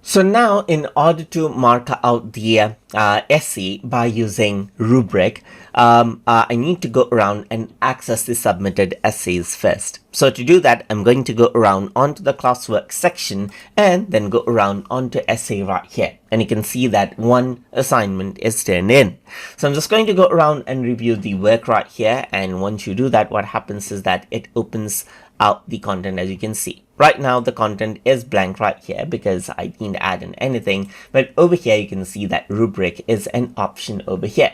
So now in order to mark out the essay by using Rubric, I need to go around and access the submitted essays first. So to do that, I'm going to go around onto the classwork section and then go around onto essay right here. And you can see that one assignment is turned in. So I'm just going to go around and review the work right here. And once you do that, what happens is that it opens out the content. As you can see right now, the content is blank right here because I didn't add in anything, but over here you can see that rubric is an option over here.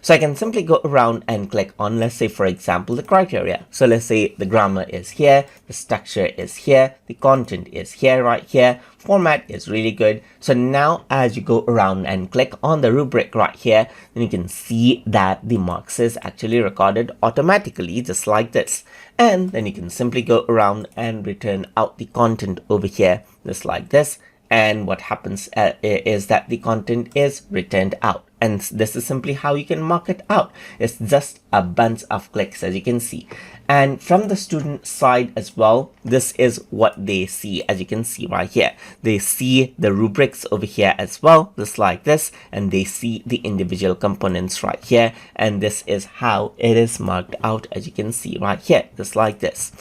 So I can simply go around and click on, let's say for example, the criteria. So let's say the grammar is here, the structure is here, the content is here right here, format is really good. So now as you go around and click on the rubric right here, then you can see that the marks is actually recorded automatically just like this. And then you can simply go around and return out the content over here just like this. And what happens is that the content is returned out. And this is simply how you can mark it out. It's just a bunch of clicks, as you can see. And from the student side as well, this is what they see. As you can see right here, they see the rubrics over here as well, just like this, and they see the individual components right here. And this is how it is marked out, as you can see right here, just like this.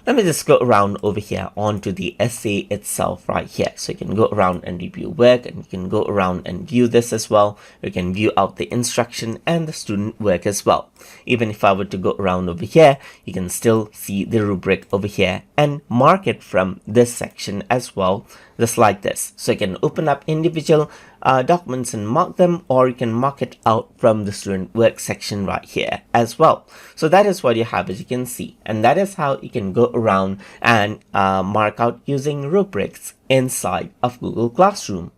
Let me just go around over here onto the essay itself right here. So you can go around and review work, and you can go around and view this as well. You can view out the instruction and the student work as well. Even if I were to go around over here, you can still see the rubric over here and mark it from this section as well, just like this. So you can open up individual documents and mark them, or you can mark it out from the student work section right here as well. So that is what you have, as you can see, and that is how you can go around and mark out using rubrics inside of Google Classroom.